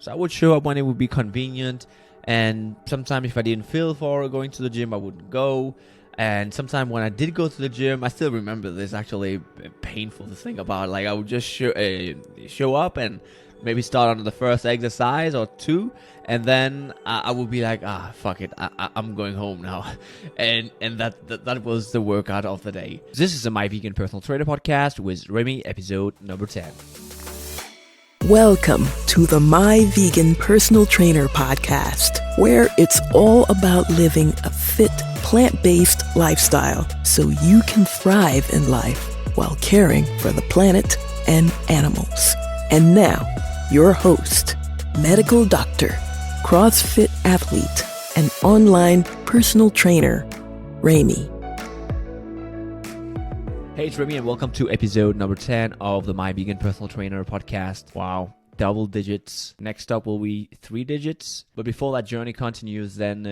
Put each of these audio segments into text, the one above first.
So I would show up when it would be convenient, and sometimes if I didn't feel for going to the gym, I wouldn't go. And sometimes when I did go to the gym, I still remember this actually painful to think about. Like I would just show up and maybe start on the first exercise or two, and then I would be like, fuck it, I'm going home now, and that was the workout of the day. This is the My Vegan Personal Trainer podcast with Remy, episode number 10. Welcome to the My Vegan Personal Trainer podcast, where it's all about living a fit, plant-based lifestyle so you can thrive in life while caring for the planet and animals. And now, your host, medical doctor, CrossFit athlete, and online personal trainer, Remy. Hey, it's Remy and welcome to episode number 10 of the My Vegan Personal Trainer podcast. Wow, double digits. Next up will be 3 digits. But before that journey continues, then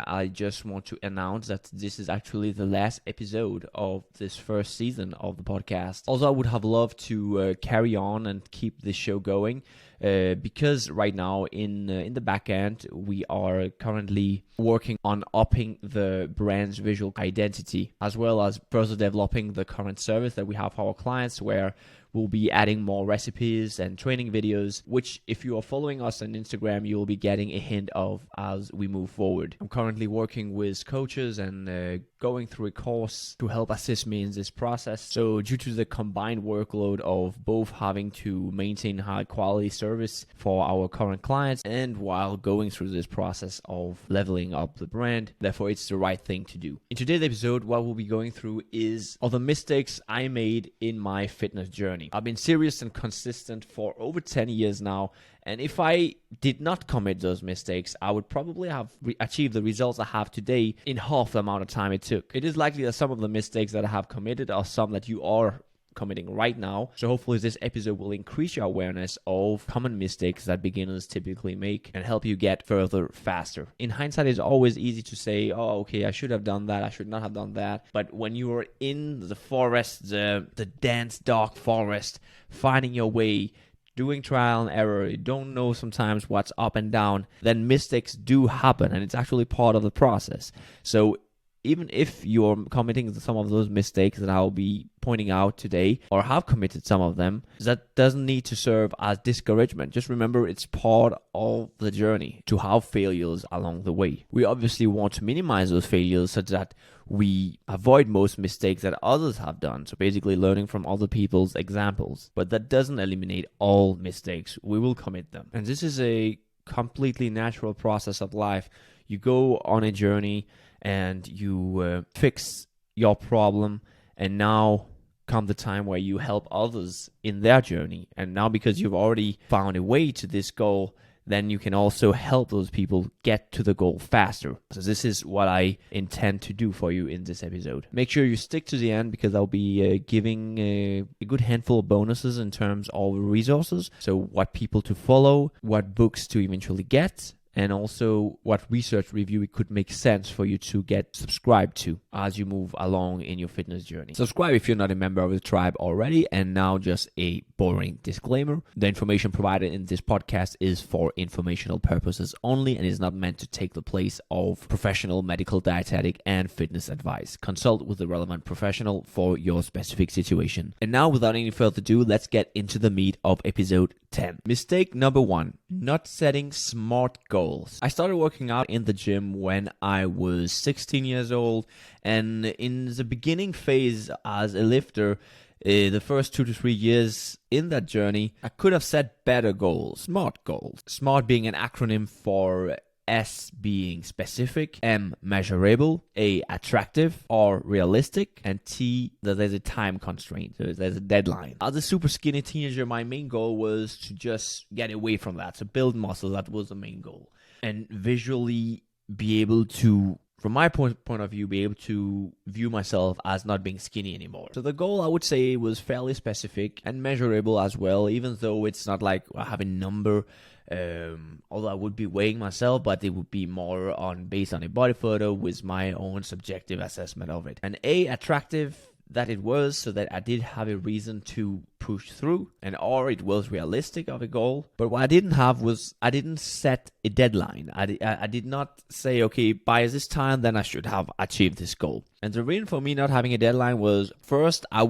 I just want to announce that this is actually the last episode of this first season of the podcast. Also, I would have loved to carry on and keep this show going. Because right now in the back end, we are currently working on upping the brand's visual identity, as well as further developing the current service that we have for our clients, where we'll be adding more recipes and training videos, which if you are following us on Instagram, you will be getting a hint of as we move forward. I'm currently working with coaches and going through a course to help assist me in this process. So due to the combined workload of both having to maintain high quality service for our current clients and while going through this process of leveling up the brand, therefore it's the right thing to do. In today's episode, what we'll be going through is all the mistakes I made in my fitness journey. I've been serious and consistent for over 10 years now, and if I did not commit those mistakes, I would probably have achieved the results I have today in half the amount of time it took. It is likely that some of the mistakes that I have committed are some that you are committing right now. So hopefully this episode will increase your awareness of common mistakes that beginners typically make and help you get further faster. In hindsight, it's always easy to say, oh, okay, I should have done that, I should not have done that. But when you are in the forest, the dense, dark forest, finding your way, doing trial and error, you don't know sometimes what's up and down, then mistakes do happen, and it's actually part of the process. So even if you're committing some of those mistakes that I'll be pointing out today, or have committed some of them, that doesn't need to serve as discouragement. Just remember, it's part of the journey to have failures along the way. We obviously want to minimize those failures so that we avoid most mistakes that others have done. So basically learning from other people's examples. But that doesn't eliminate all mistakes. We will commit them. And this is a completely natural process of life. You go on a journey and you fix your problem, and now come the time where you help others in their journey. And now because you've already found a way to this goal, then you can also help those people get to the goal faster. So this is what I intend to do for you in this episode. Make sure you stick to the end, because I'll be giving a good handful of bonuses in terms of resources. So what people to follow, what books to eventually get, and also what research review it could make sense for you to get subscribed to as you move along in your fitness journey. Subscribe if you're not a member of the tribe already. And now just a boring disclaimer. The information provided in this podcast is for informational purposes only and is not meant to take the place of professional medical, dietetic, and fitness advice. Consult with the relevant professional for your specific situation. And now, without any further ado, let's get into the meat of episode 10. Mistake number 1, not setting SMART goals. I started working out in the gym when I was 16 years old, and in the beginning phase as a lifter, the first 2 to 3 years in that journey, I could have set better goals, SMART goals. SMART being an acronym for S being specific, M measurable, A attractive or realistic, and T that there's a time constraint, so there's a deadline. As a super skinny teenager, my main goal was to just get away from that, to build muscle. That was the main goal, and visually be able to, from my point of view, be able to view myself as not being skinny anymore. So the goal, I would say, was fairly specific and measurable as well, even though it's not like I have a number. Although I would be weighing myself, but it would be more based on a body photo with my own subjective assessment of it. And A, attractive that it was so that I did have a reason to push through, and or it was realistic of a goal. But what I didn't have was, I didn't set a deadline. I did not say, okay, by this time then I should have achieved this goal. And the reason for me not having a deadline was, first, I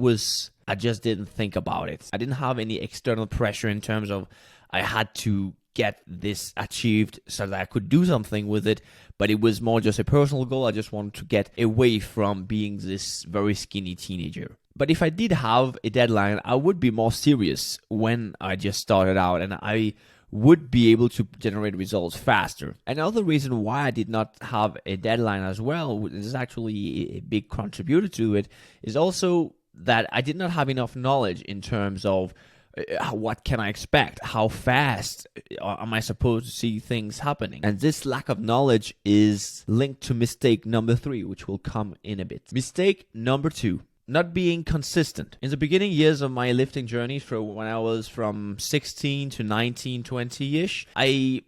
just didn't think about it. I didn't have any external pressure in terms of I had to get this achieved so that I could do something with it, but it was more just a personal goal. I just wanted to get away from being this very skinny teenager. But if I did have a deadline, I would be more serious when I just started out, and I would be able to generate results faster. Another reason why I did not have a deadline as well, which is actually a big contributor to it, is also that I did not have enough knowledge in terms of what can I expect? How fast am I supposed to see things happening? And this lack of knowledge is linked to mistake number 3, which will come in a bit. Mistake number 2. Not being consistent. In the beginning years of my lifting journey, for when I was from 16 to 19, 20-ish, I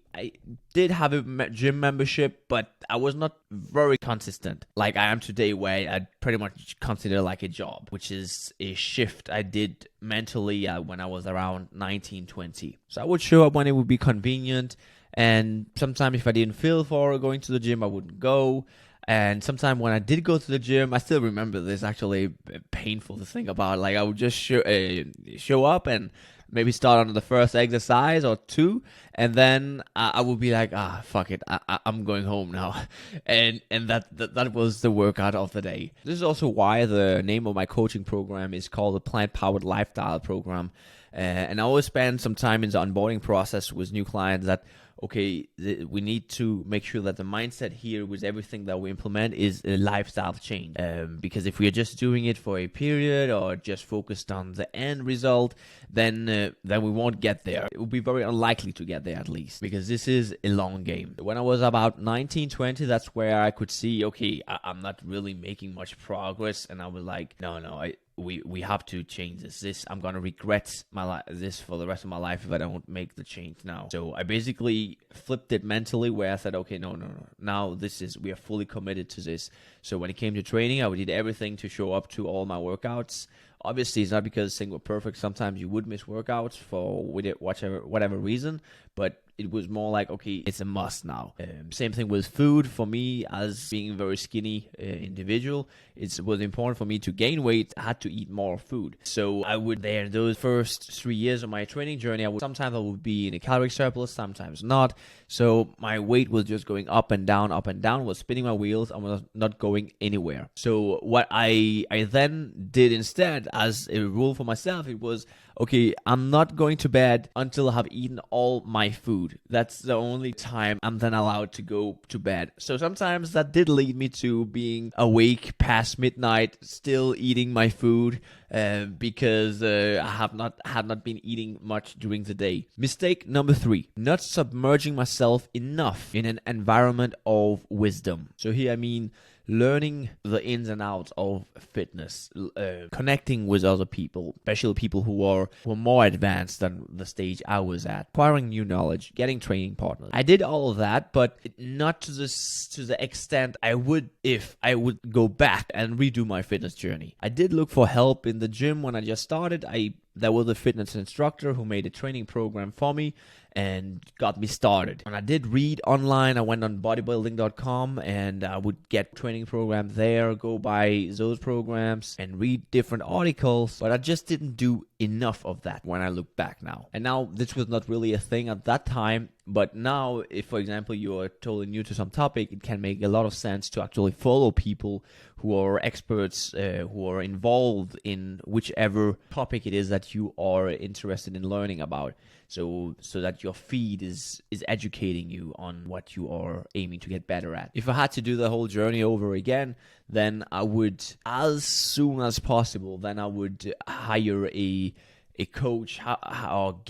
did have a gym membership, but I was not very consistent like I am today, where I pretty much consider like a job, which is a shift I did mentally when I was around 19, 20. So I would show up when it would be convenient, and sometimes if I didn't feel for going to the gym, I wouldn't go. And sometimes when I did go to the gym, I still remember this, actually painful to think about. Like, I would just show up and maybe start on the first exercise or 2, and then I would be like, fuck it, I'm going home now. And that was the workout of the day. This is also why the name of my coaching program is called the Plant-Powered Lifestyle Program. And I always spend some time in the onboarding process with new clients that, okay, we need to make sure that the mindset here with everything that we implement is a lifestyle change. Because if we are just doing it for a period or just focused on the end result, then we won't get there. It will be very unlikely to get there, at least, because this is a long game. When I was about 19, 20, that's where I could see, okay, I'm not really making much progress. And I was like, no, we have to change this. I'm gonna regret this for the rest of my life if I don't make the change now. So I basically flipped it mentally, where I said, okay, no. Now we are fully committed to this. So when it came to training, I did everything to show up to all my workouts. Obviously, it's not because things were perfect. Sometimes you would miss workouts for whatever reason, but it was more like, okay, it's a must now. Same thing with food. For me, as being a very skinny individual, it was important for me to gain weight. I had to eat more food. So I would, those first 3 years of my training journey, sometimes I would be in a calorie surplus, sometimes not. So my weight was just going up and down, was spinning my wheels. I was not going anywhere. So what I then did instead, as a rule for myself, it was, okay, I'm not going to bed until I have eaten all my food. That's the only time I'm then allowed to go to bed. So sometimes that did lead me to being awake past midnight, still eating my food, because I had not been eating much during the day. Mistake number 3, not submerging myself enough in an environment of wisdom. So here I mean learning the ins and outs of fitness, connecting with other people, especially people who are more advanced than the stage I was at, acquiring new knowledge, getting training partners. I did all of that, but not to the extent I would if I would go back and redo my fitness journey. I did look for help in the gym when I just started. There was a fitness instructor who made a training program for me and got me started. And I did read online. I went on bodybuilding.com and I would get training programs there, go by those programs and read different articles. But I just didn't do enough of that when I look back now. And now this was not really a thing at that time. But now, if, for example, you are totally new to some topic, it can make a lot of sense to actually follow people who are experts, who are involved in whichever topic it is that you are interested in learning about. So that your feed is educating you on what you are aiming to get better at. If I had to do the whole journey over again, then I would, as soon as possible, then I would hire a coach or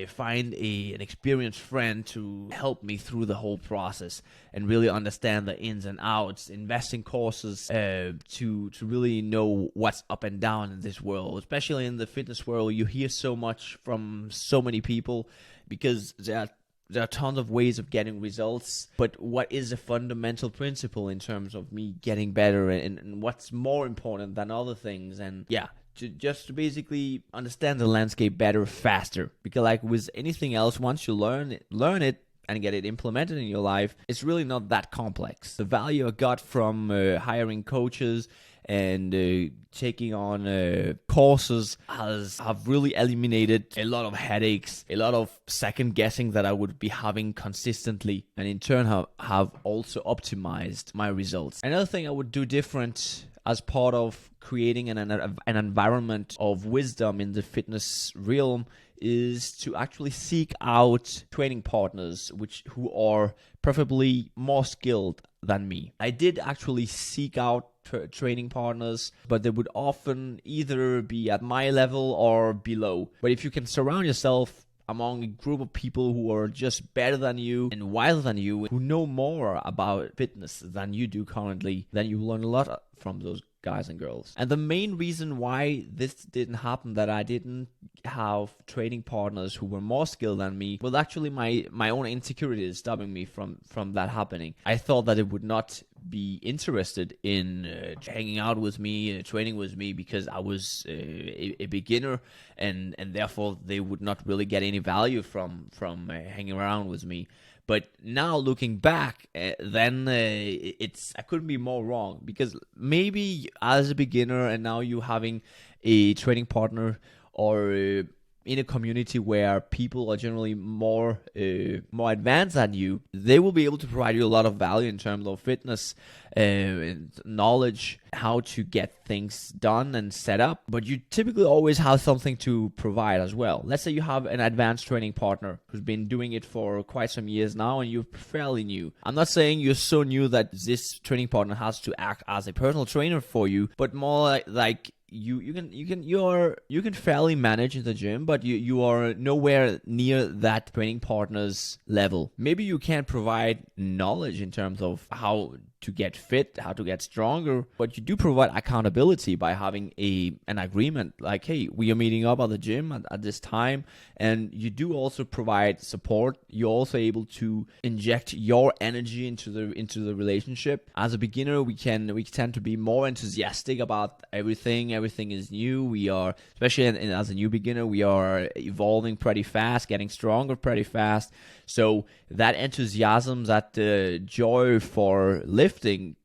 find an experienced friend to help me through the whole process and really understand the ins and outs, invest in courses to really know what's up and down in this world. Especially in the fitness world, you hear so much from so many people because there are there are tons of ways of getting results, but what is a fundamental principle in terms of me getting better, and what's more important than other things? And yeah, just to basically understand the landscape better, faster. Because like with anything else, once you learn it and get it implemented in your life, it's really not that complex. The value I got from hiring coaches and taking on courses have really eliminated a lot of headaches, a lot of second guessing that I would be having consistently, and in turn have also optimized my results. Another thing I would do different as part of creating an environment of wisdom in the fitness realm is to actually seek out training partners who are preferably more skilled than me. I did actually seek out training partners, but they would often either be at my level or below. But if you can surround yourself among a group of people who are just better than you and wiser than you, who know more about fitness than you do currently, then you learn a lot from those guys and girls. And the main reason why this didn't happen, that I didn't have training partners who were more skilled than me, was actually my own insecurities stopping me from that happening. I thought that it would not be interested in hanging out with me, training with me, because I was a beginner, and therefore they would not really get any value from hanging around with me. But now looking back, then I couldn't be more wrong, because maybe as a beginner and now you having a training partner or in a community where people are generally more advanced than you, they will be able to provide you a lot of value in terms of fitness knowledge, how to get things done and set up. But you typically always have something to provide as well. Let's say you have an advanced training partner who's been doing it for quite some years now, and you're fairly new. I'm not saying you're so new that this training partner has to act as a personal trainer for you, but more like you can fairly manage in the gym, but you are nowhere near that training partner's level. Maybe you can't provide knowledge in terms of how to get fit, how to get stronger, but you do provide accountability by having an agreement like, hey, we are meeting up at the gym at this time, and you do also provide support. You're also able to inject your energy into the relationship. As a beginner, we tend to be more enthusiastic about everything. Everything is new. We are, especially as a new beginner, we are evolving pretty fast, getting stronger pretty fast. So that enthusiasm, that joy for lifting,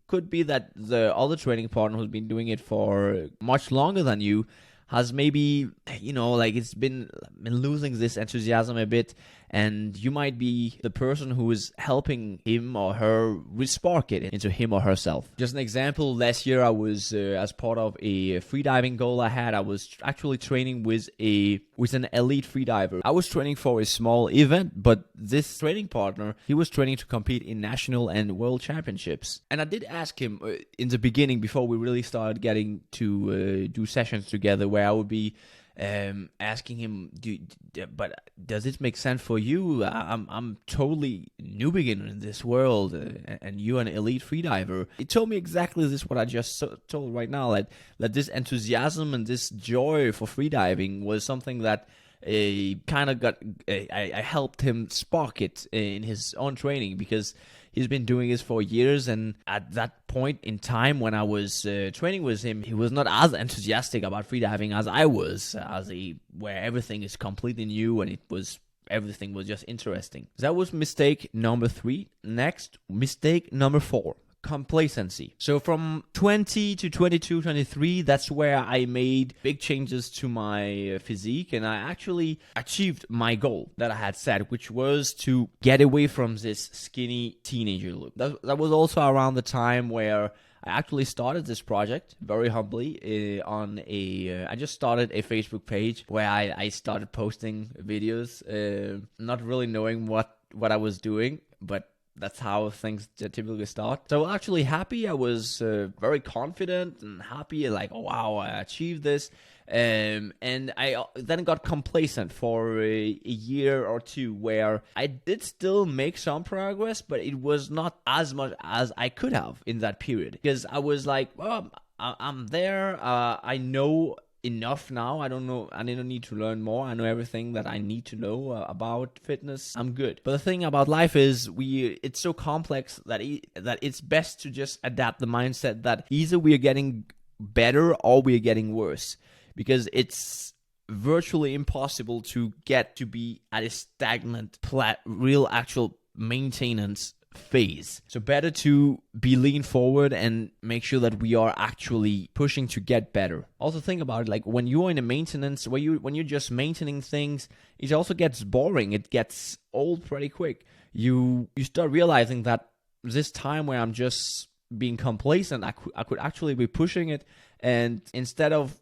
could be that the other training partner who's been doing it for much longer than you has maybe, it's been losing this enthusiasm a bit, and you might be the person who is helping him or her re-spark it into him or herself. Just an example, last year I was, as part of a freediving goal I had, I was actually training with an elite freediver. I was training for a small event, but this training partner, he was training to compete in national and world championships. And I did ask him in the beginning, before we really started getting to do sessions together, where I would be asking him, but does it make sense for you? I'm totally new beginner in this world, and you're an elite freediver. He told me exactly this, what I just told right now, that this enthusiasm and this joy for freediving was something that kind of I helped him spark it in his own training, because he's been doing this for years, and at that point in time when I was training with him, he was not as enthusiastic about freediving as I was, where everything is completely new and everything was just interesting. That was mistake number 3. Next, mistake number 4. Complacency. So from 20 to 22, 23, that's where I made big changes to my physique, and I actually achieved my goal that I had set, which was to get away from this skinny teenager look. That was also around the time where I actually started this project very humbly I just started a Facebook page where I started posting videos, not really knowing what I was doing, but that's how things typically start. So actually happy, I was very confident and happy, like, oh wow, I achieved this. And I then got complacent for a year or two, where I did still make some progress, but it was not as much as I could have in that period, because I was like, well, I'm there. I know enough now. I don't know. I don't need to learn more. I know everything that I need to know about fitness. I'm good. But the thing about life is it's so complex that it's best to just adapt the mindset that either we are getting better or we are getting worse, because it's virtually impossible to get to be at a stagnant, real actual maintenance phase. So better to be lean forward and make sure that we are actually pushing to get better. Also think about it, like when you're in a maintenance, when you're just maintaining things, it also gets boring. It gets old pretty quick. You start realizing that this time where I'm just being complacent, I could actually be pushing it, and instead of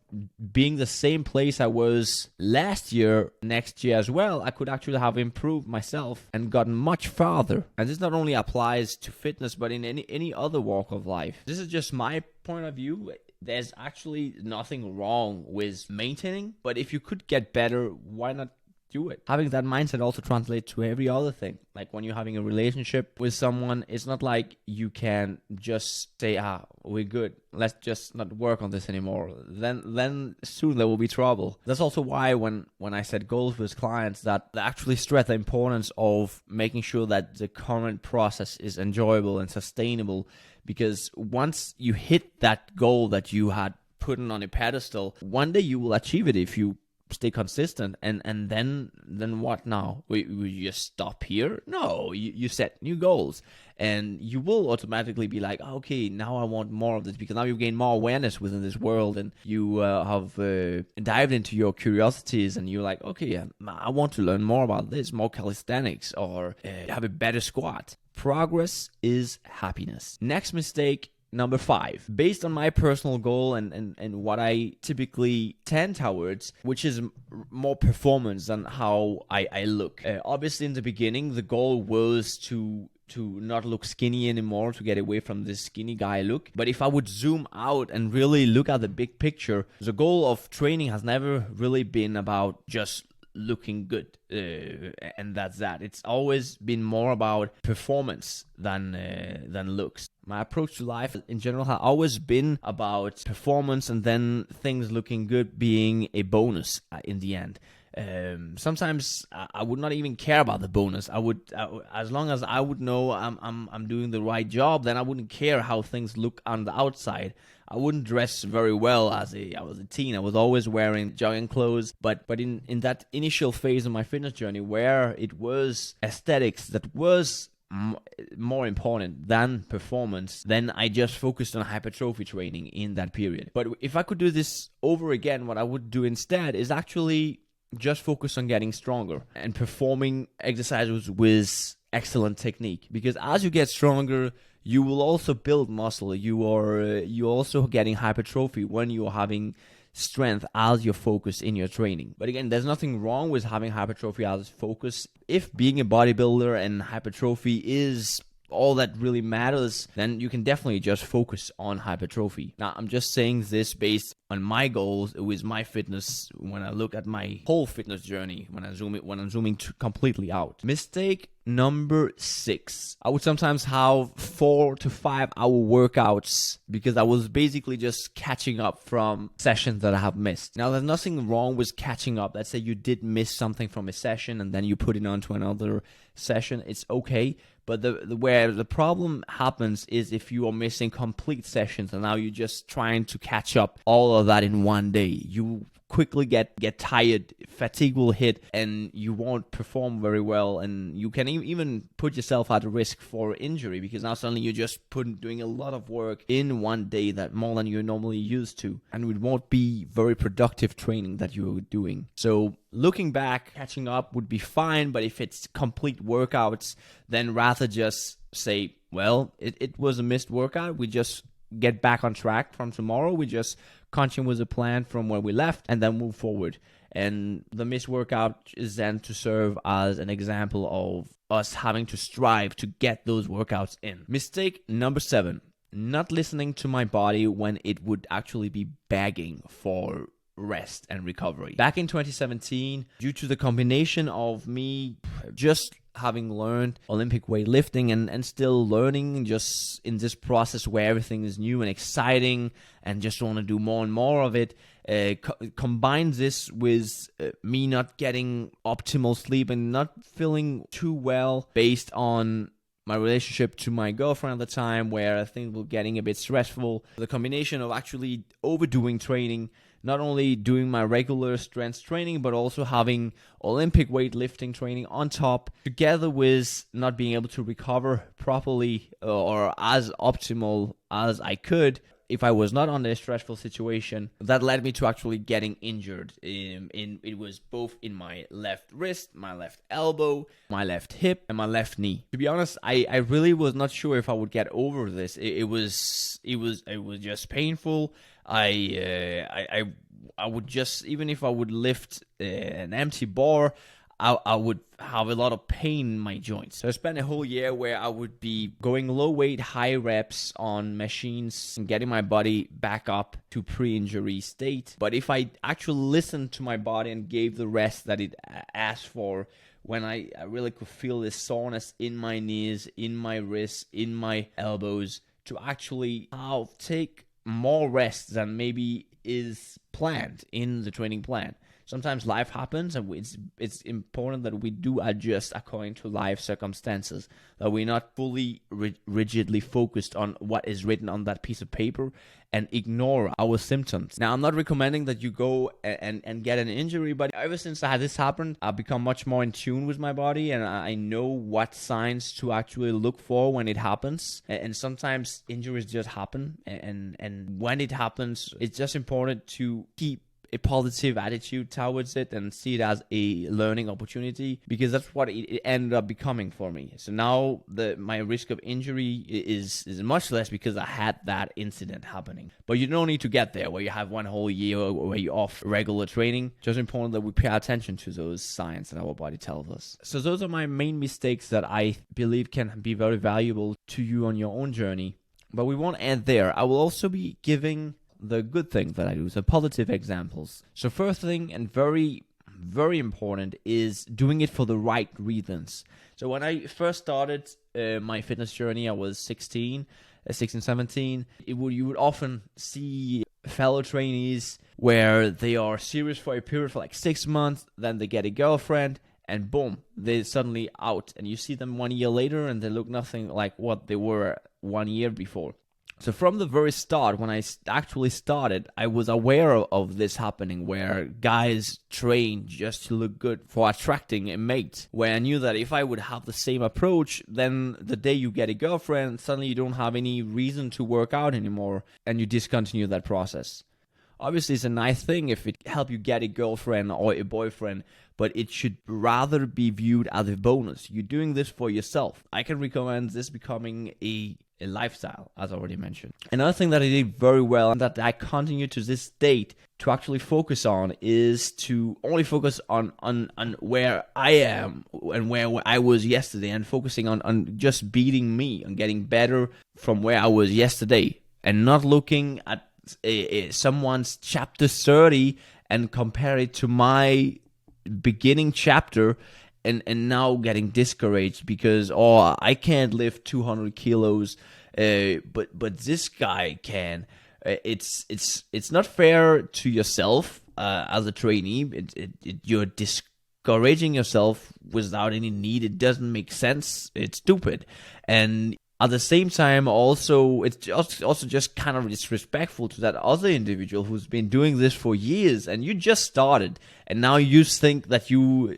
being the same place I was last year, next year as well, I could actually have improved myself and gotten much farther. And this not only applies to fitness, but in any other walk of life. This is just my point of view. There's actually nothing wrong with maintaining, but if you could get better, why not do it? Having that mindset also translates to every other thing. Like when you're having a relationship with someone, it's not like you can just say, we're good, let's just not work on this anymore. Then soon there will be trouble. That's also why when I set goals with clients, that they actually stress the importance of making sure that the current process is enjoyable and sustainable, because once you hit that goal that you had put on a pedestal, one day you will achieve it if you stay consistent. And then what now? We just stop here? No, you set new goals, and you will automatically be like, okay, now I want more of this, because now you gain more awareness within this world, and you have dived into your curiosities, and you're like, okay, I want to learn more about this, more calisthenics, or have a better squat. Progress is happiness. Next mistake, number 5, based on my personal goal and what I typically tend towards, which is more performance than how I look. Obviously, in the beginning, the goal was to not look skinny anymore, to get away from this skinny guy look. But if I would zoom out and really look at the big picture, the goal of training has never really been about just looking good, and that's that. It's always been more about performance than looks. My approach to life in general has always been about performance, and then things looking good being a bonus in the end. Sometimes I would not even care about the bonus. I would, as long as I would know I'm doing the right job, then I wouldn't care how things look on the outside. I wouldn't dress very well I was a teen. I was always wearing jogging clothes. But in that initial phase of my fitness journey, where it was aesthetics that was more important than performance, then I just focused on hypertrophy training in that period. But if I could do this over again, what I would do instead is actually just focus on getting stronger and performing exercises with excellent technique. Because as you get stronger, you will also build muscle. You're also getting hypertrophy when you're having strength as your focus in your training. But again, there's nothing wrong with having hypertrophy as focus. If being a bodybuilder and hypertrophy is all that really matters, then you can definitely just focus on hypertrophy. Now, I'm just saying this based on my goals with my fitness. When I look at my whole fitness journey, when I'm zooming completely out. Mistake number 6. I would sometimes have 4 to 5 hour workouts because I was basically just catching up from sessions that I have missed. Now, there's nothing wrong with catching up. Let's say you did miss something from a session and then you put it onto another session. It's okay. But where the problem happens is if you are missing complete sessions and now you're just trying to catch up all of that in one day. You quickly get tired, fatigue will hit, and you won't perform very well, and you can even put yourself at risk for injury, because now suddenly you're just doing a lot of work in one day, that more than you're normally used to, and it won't be very productive training that you're doing. So looking back, catching up would be fine, but if it's complete workouts, then rather just say, well, it was a missed workout, we just get back on track from tomorrow, we just continue with the plan from where we left and then move forward. And the missed workout is then to serve as an example of us having to strive to get those workouts in. Mistake number 7, not listening to my body when it would actually be begging for rest and recovery. Back in 2017, due to the combination of me just having learned Olympic weightlifting and still learning, just in this process where everything is new and exciting and just want to do more and more of it, Combine this with me not getting optimal sleep and not feeling too well based on my relationship to my girlfriend at the time, where things were getting a bit stressful. The combination of actually overdoing training, not only doing my regular strength training, but also having Olympic weightlifting training on top, together with not being able to recover properly or as optimal as I could if I was not under a stressful situation, that led me to actually getting injured. It was both in my left wrist, my left elbow, my left hip, and my left knee. To be honest, I really was not sure if I would get over this. It was just painful. I would just, even if I would lift an empty bar, I would have a lot of pain in my joints. So I spent a whole year where I would be going low weight, high reps on machines and getting my body back up to pre-injury state. But if I actually listened to my body and gave the rest that it asked for, when I really could feel this soreness in my knees, in my wrists, in my elbows, to actually take more rest than maybe is planned in the training plan. Sometimes life happens, and it's important that we do adjust according to life circumstances, that we're not fully rigidly focused on what is written on that piece of paper and ignore our symptoms. Now, I'm not recommending that you go and get an injury, but ever since this happened, I've become much more in tune with my body, and I know what signs to actually look for when it happens. And sometimes injuries just happen, and when it happens, it's just important to keep a positive attitude towards it and see it as a learning opportunity, because that's what it ended up becoming for me. So now my risk of injury is much less because I had that incident happening. But you don't need to get there where you have one whole year where you're off regular training. Just important that we pay attention to those signs that our body tells us. So those are my main mistakes that I believe can be very valuable to you on your own journey. But we won't end there. I will also be giving the good things that I do, so positive examples. So first thing, and very, very important, is doing it for the right reasons. So when I first started my fitness journey, I was 16, 17. You would often see fellow trainees where they are serious for a period for like 6 months, then they get a girlfriend, and boom, they're suddenly out. And you see them 1 year later, and they look nothing like what they were 1 year before. So from the very start, when I actually started, I was aware of this happening, where guys train just to look good for attracting a mate, where I knew that if I would have the same approach, then the day you get a girlfriend, suddenly you don't have any reason to work out anymore, and you discontinue that process. Obviously, it's a nice thing if it helps you get a girlfriend or a boyfriend, but it should rather be viewed as a bonus. You're doing this for yourself. I can recommend this becoming a lifestyle, as already mentioned. Another thing that I did very well, and that I continue to this date to actually focus on, is to only focus on where I am and where I was yesterday, and focusing on just beating me, and getting better from where I was yesterday, and not looking at someone's chapter 30 and compare it to my beginning chapter, and now getting discouraged because I can't lift 200 kilos, but this guy can. It's not fair to yourself as a trainee. You're discouraging yourself without any need. It doesn't make sense. It's stupid. And at the same time, also, it's also just kind of disrespectful to that other individual who's been doing this for years, and you just started, and now you think that you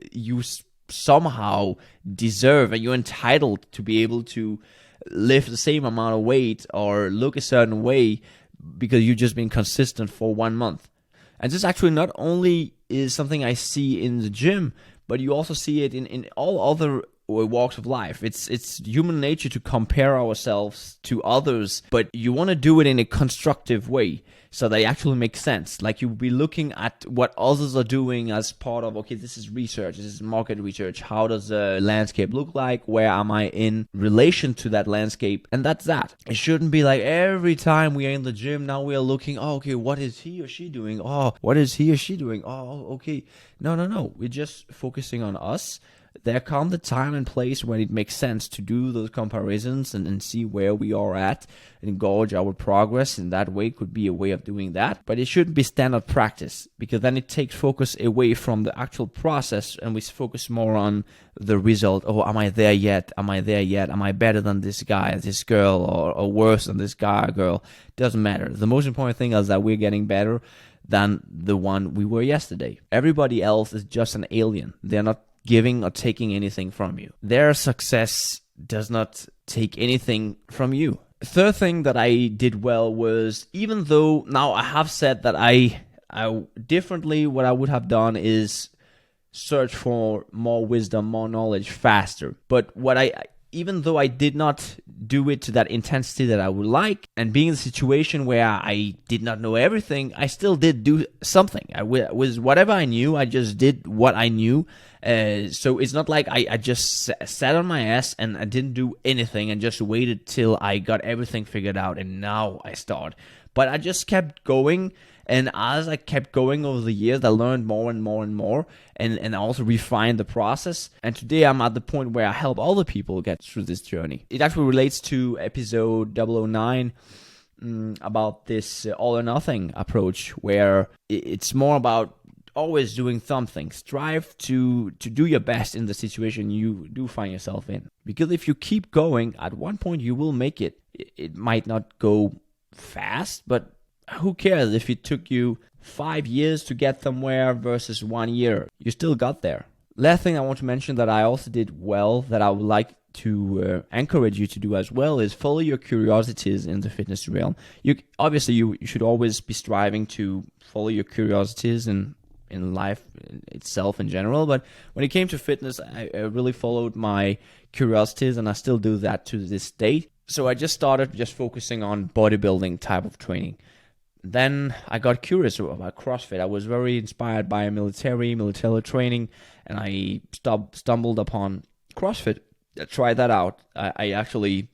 somehow deserve and you're entitled to be able to lift the same amount of weight or look a certain way because you've just been consistent for 1 month. And this actually not only is something I see in the gym, but you also see it in all other walks of life. It's human nature to compare ourselves to others, but you want to do it in a constructive way so they actually make sense. Like, you'll be looking at what others are doing as part of, okay, this is research, this is market research. How does the landscape look like? Where am I in relation to that landscape? And that's that. It shouldn't be like every time we are in the gym, now we are looking, okay, what is he or she doing? What is he or she doing? Okay. No. We're just focusing on us. there come the time and place when it makes sense to do those comparisons and see where we are at and gauge our progress. In that way could be a way of doing that. But it shouldn't be standard practice, because then it takes focus away from the actual process and we focus more on the result. Oh, am I there yet? Am I there yet? Am I better than this guy, this girl, or worse than this guy or girl? Doesn't matter. The most important thing is that we're getting better than the one we were yesterday. Everybody else is just an alien. They're not giving or taking anything from you. Their success does not take anything from you. Third thing that I did well was, even though now I have said that I differently, what I would have done is search for more wisdom, more knowledge faster. But even though I did not do it to that intensity that I would like, and being in a situation where I did not know everything, I still did do something. I was whatever I knew, I just did what I knew. So it's not like I just sat on my ass and I didn't do anything and just waited till I got everything figured out and now I start. But I just kept going. And as I kept going over the years, I learned more and more and more, and I also refined the process. And today I'm at the point where I help other people get through this journey. It actually relates to episode 009 about this all or nothing approach, where it's more about always doing something. Strive to do your best in the situation you do find yourself in. Because if you keep going, at one point you will make it. It might not go fast, but who cares if it took you 5 years to get somewhere versus 1 year? You still got there. Last thing I want to mention that I also did well, that I would like to encourage you to do as well, is follow your curiosities in the fitness realm. You should always be striving to follow your curiosities in life itself in general. But when it came to fitness, I really followed my curiosities, and I still do that to this day. So I just started focusing on bodybuilding type of training. Then I got curious about CrossFit. I was very inspired by military training, and I stumbled upon CrossFit. I tried that out. I actually,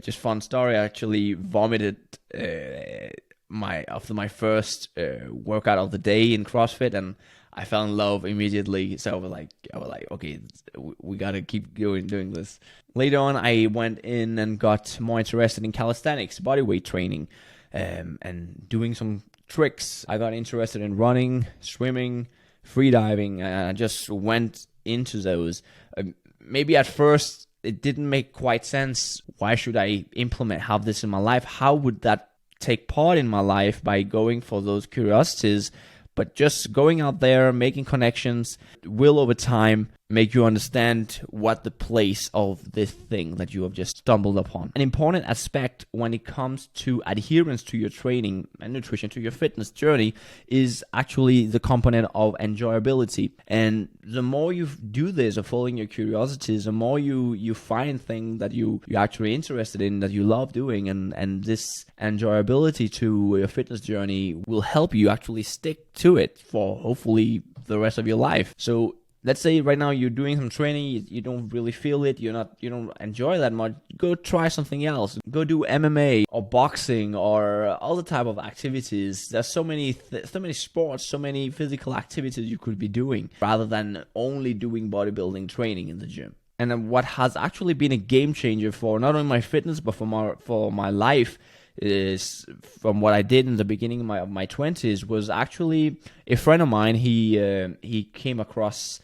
just fun story, I actually vomited after my first workout of the day in CrossFit, and I fell in love immediately. So I was like, okay, we gotta keep doing this. Later on, I went in and got more interested in calisthenics, bodyweight training. And doing some tricks. I got interested in running, swimming, freediving, and I just went into those. Maybe at first it didn't make quite sense. Why should I have this in my life? How would that take part in my life by going for those curiosities? But just going out there, making connections will over time make you understand what the place of this thing that you have just stumbled upon. An important aspect when it comes to adherence to your training and nutrition, to your fitness journey, is actually the component of enjoyability. And the more you do this, of following your curiosities, the more you find things that you're actually interested in, that you love doing, and this enjoyability to your fitness journey will help you actually stick to it for hopefully the rest of your life. So let's say right now you're doing some training, you don't really feel it, you don't enjoy that much. Go try something else. Go do MMA or boxing or other type of activities. There's so many sports, so many physical activities you could be doing rather than only doing bodybuilding training in the gym. And then what has actually been a game changer for not only my fitness but for my life is, from what I did in the beginning of my 20s, was actually a friend of mine. He came across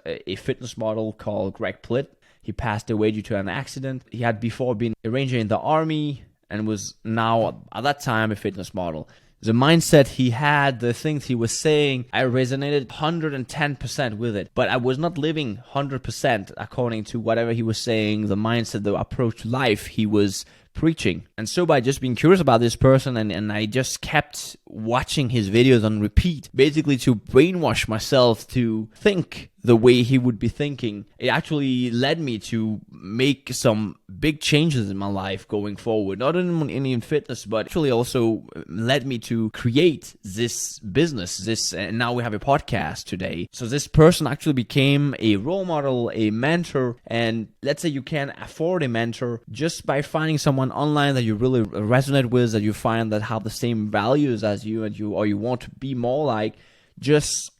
a fitness model called Greg Plitt. He passed away due to an accident. He had before been a ranger in the army and was now at that time a fitness model. The mindset he had, the things he was saying, I resonated 110% with it. But I was not living 100% according to whatever he was saying, the mindset, the approach to life he was preaching. And so by just being curious about this person, and I just kept watching his videos on repeat, basically to brainwash myself to think the way he would be thinking, it actually led me to make some big changes in my life going forward. Not only in fitness, but actually also led me to create this business, and now we have a podcast today. So this person actually became a role model, a mentor, and let's say you can afford a mentor just by finding someone online that you really resonate with, that you find that have the same values as you, or you want to be more like. just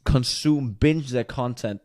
binge their content,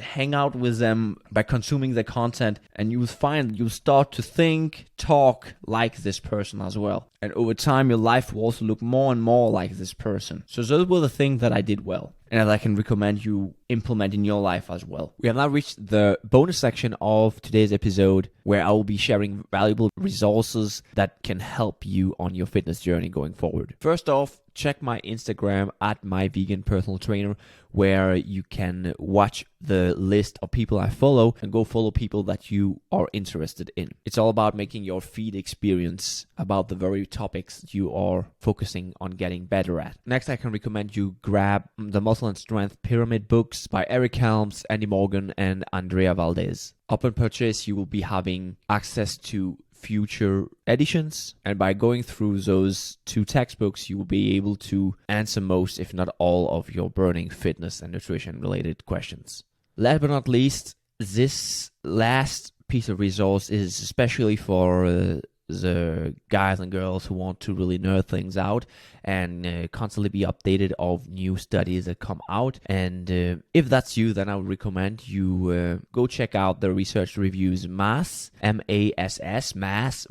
hang out with them by consuming their content, and you will find you'll start to think, talk like this person as well. And over time, your life will also look more and more like this person. So those were the things that I did well, and that I can recommend you implement in your life as well. We have now reached the bonus section of today's episode, where I will be sharing valuable resources that can help you on your fitness journey going forward. First off, check my Instagram at myveganpersonaltrainer, where you can watch the list of people I follow and go follow people that you are interested in. It's all about making your feed experience about the very topics you are focusing on getting better at. Next, I can recommend you grab the Muscle and Strength Pyramid books by Eric Helms, Andy Morgan, and Andrea Valdez. Upon purchase, you will be having access to future editions, and by going through those 2 textbooks, you will be able to answer most, if not all, of your burning fitness and nutrition related questions. Last but not least, this last piece of resource is especially for the guys and girls who want to really nerd things out and constantly be updated of new studies that come out. And if that's you, then I would recommend you go check out the research reviews MASS, M-A-S-S, MASS,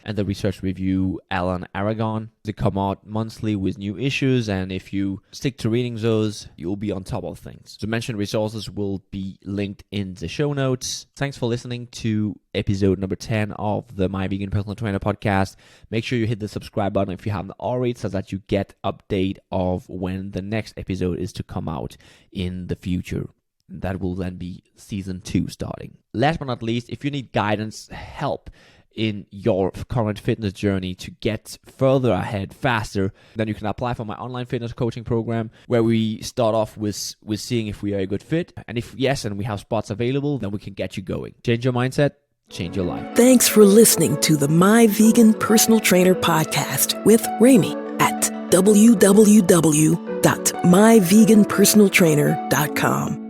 and the research review Alan Aragon. They come out monthly with new issues, and if you stick to reading those, you'll be on top of things. The mentioned resources will be linked in the show notes. Thanks for listening to episode number 10 of the My Vegan Personal Trainer podcast. Make sure you hit the subscribe button if you haven't already, so that you get update of when the next episode is to come out in the future. That will then be season 2 starting. Last but not least, if you need guidance, help in your current fitness journey to get further ahead faster, then you can apply for my online fitness coaching program, where we start off with seeing if we are a good fit. And if yes, and we have spots available, then we can get you going. Change your mindset, change your life. Thanks for listening to the My Vegan Personal Trainer podcast with Rami at www.myveganpersonaltrainer.com.